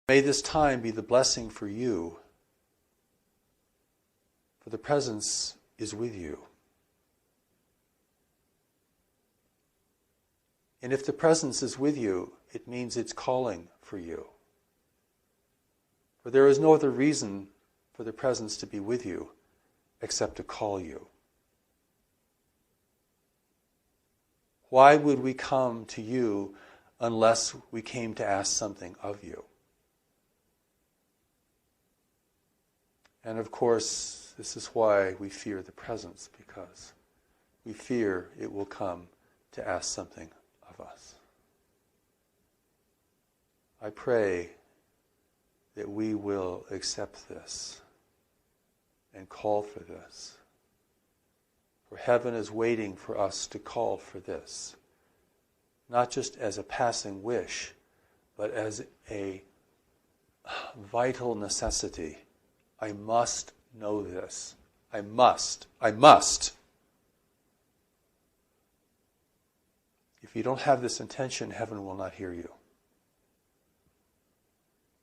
May this time be the blessing for you, for the presence is with you. And if the presence is with you, it means it's calling for you. For there is no other reason for the presence to be with you except to call you. Why would we come to you unless we came to ask something of you? And of course, this is why we fear the presence, because we fear it will come to ask something of us. I pray that we will accept this and call for this. For heaven is waiting for us to call for this, not just as a passing wish, but as a vital necessity. I must know this. I must. If you don't have this intention, heaven will not hear you,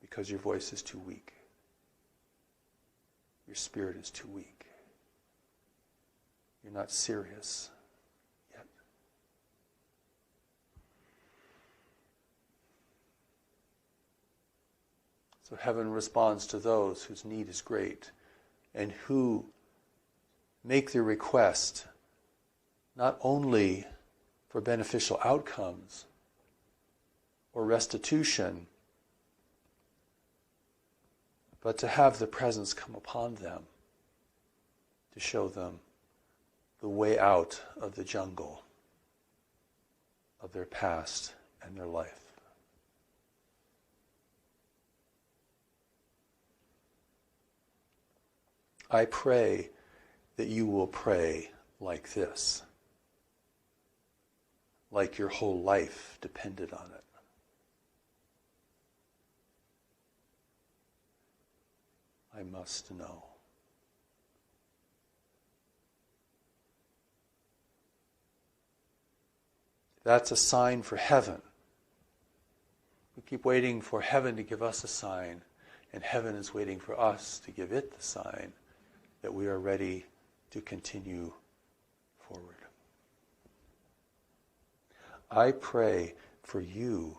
because your voice is too weak. Your spirit is too weak. You're not serious yet. So heaven responds to those whose need is great and who make their request not only for beneficial outcomes or restitution, but to have the presence come upon them, to show them the way out of the jungle of their past and their life. I pray that you will pray like this, like your whole life depended on it. I must know. That's a sign for heaven. We keep waiting for heaven to give us a sign, and heaven is waiting for us to give it the sign that we are ready to continue forward. I pray for you,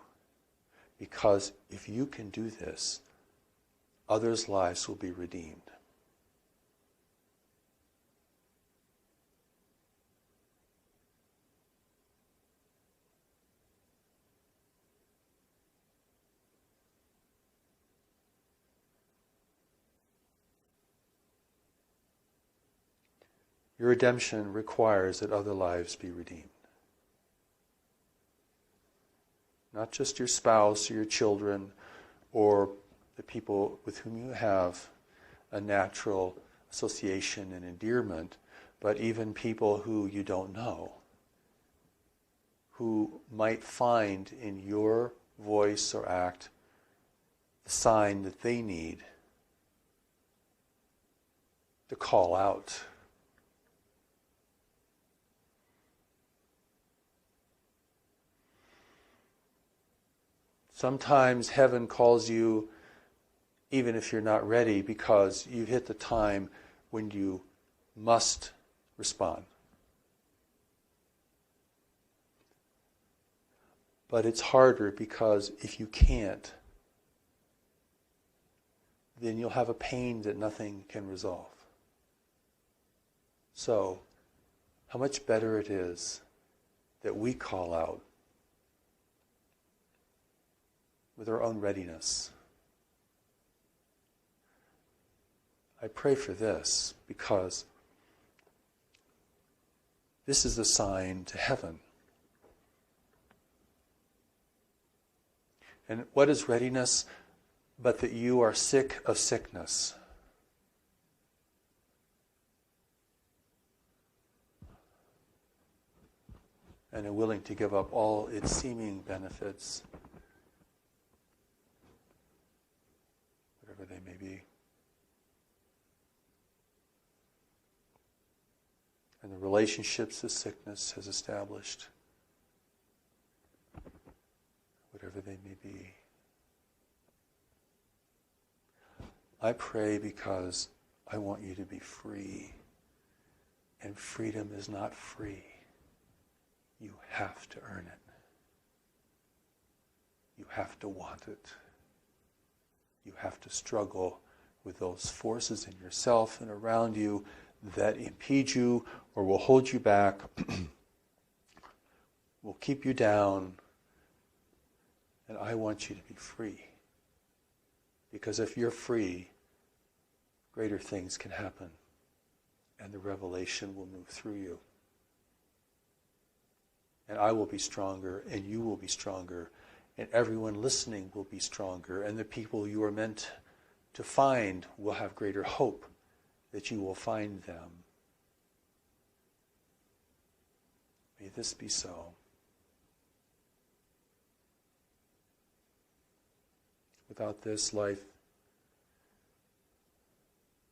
because if you can do this, others' lives will be redeemed. Your redemption requires that other lives be redeemed. Not just your spouse or your children or the people with whom you have a natural association and endearment, but even people who you don't know, who might find in your voice or act the sign that they need to call out. Sometimes heaven calls you even if you're not ready, because you've hit the time when you must respond. But it's harder, because if you can't, then you'll have a pain that nothing can resolve. So, how much better it is that we call out with our own readiness. I pray for this, because this is a sign to heaven. And what is readiness but that you are sick of sickness? And are willing to give up all its seeming benefits, whatever they may be. And the relationships this sickness has established, whatever they may be. I pray because I want you to be free. And freedom is not free. You have to earn it. You have to want it. You have to struggle with those forces in yourself and around you that impede you or will hold you back, will keep you down. And I want you to be free. Because if you're free, greater things can happen. And the revelation will move through you. And I will be stronger, and you will be stronger, and everyone listening will be stronger, and the people you are meant to find will have greater hope that you will find them. May this be so. Without this, life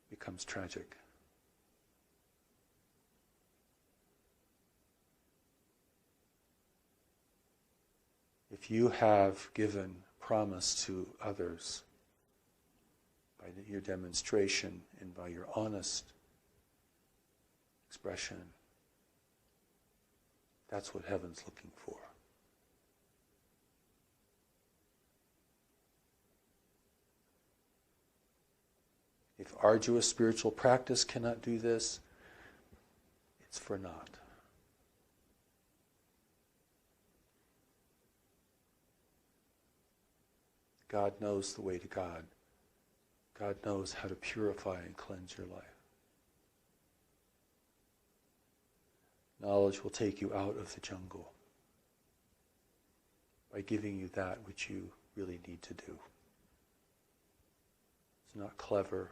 becomes tragic. If you have given promise to others by your demonstration and by your honest expression, that's what heaven's looking for. If arduous spiritual practice cannot do this, it's for naught. God knows the way to God. God knows how to purify and cleanse your life. Knowledge will take you out of the jungle by giving you that which you really need to do. It's not clever,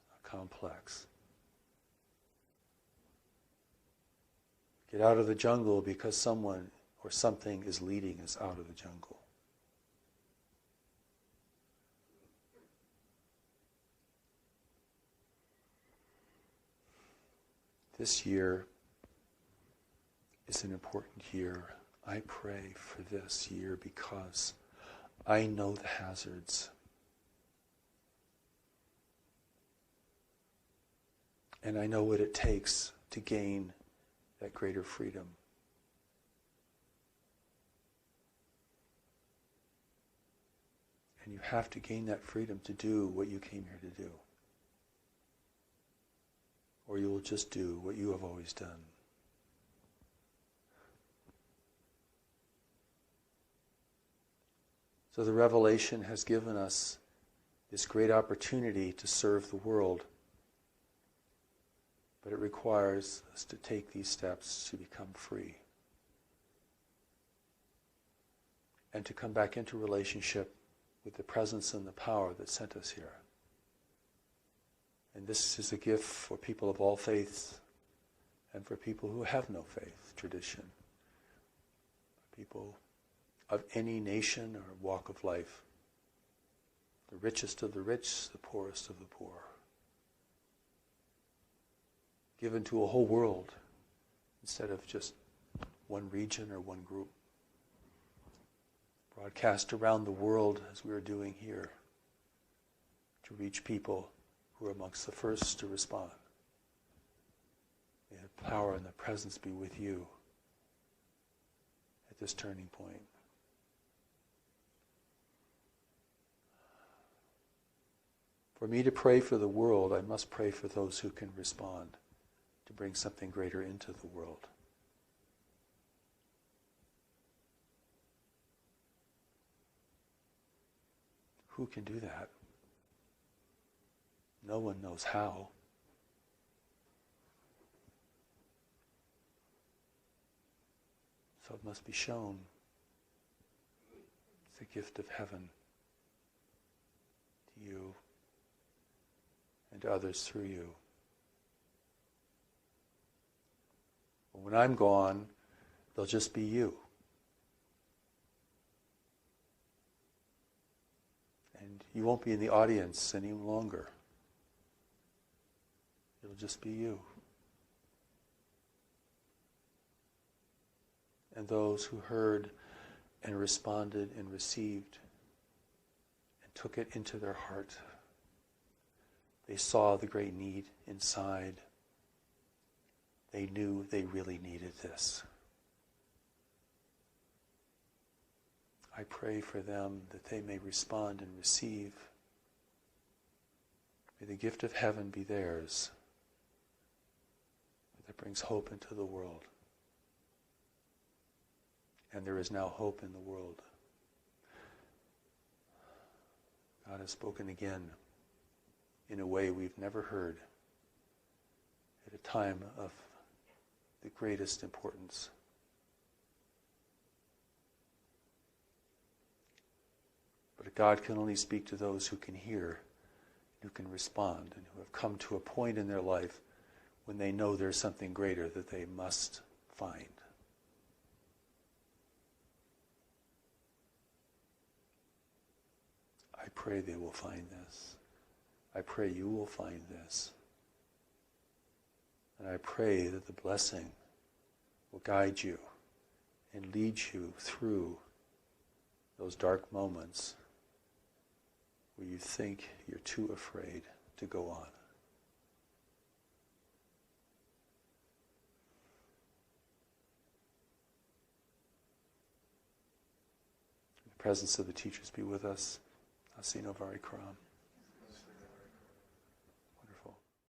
not complex. Get out of the jungle because someone or something is leading us out of the jungle. This year is an important year. I pray for this year because I know the hazards. And I know what it takes to gain that greater freedom. And you have to gain that freedom to do what you came here to do. Or you will just do what you have always done. So the revelation has given us this great opportunity to serve the world. But it requires us to take these steps to become free. And to come back into relationship with the presence and the power that sent us here. And this is a gift for people of all faiths and for people who have no faith, tradition. People of any nation or walk of life. The richest of the rich, the poorest of the poor. Given to a whole world instead of just one region or one group. Broadcast around the world as we are doing here to reach people who are amongst the first to respond. May the power and the presence be with you at this turning point. For me to pray for the world, I must pray for those who can respond to bring something greater into the world. Who can do that? No one knows how. So it must be shown. It's a gift of heaven to you and to others through you. But when I'm gone, there'll just be you. And you won't be in the audience any longer. It'll just be you. And those who heard and responded and received and took it into their heart They saw the great need inside. They knew they really needed this. I pray for them that they may respond and receive. May the gift of heaven be theirs. That brings hope into the world. And there is now hope in the world. God has spoken again in a way we've never heard at a time of the greatest importance. But God can only speak to those who can hear, who can respond, and who have come to a point in their life when they know there's something greater that they must find. I pray they will find this. I pray you will find this. And I pray that the blessing will guide you and lead you through those dark moments where you think you're too afraid to go on. The presence of the teachers be with us. Asino Varikaram.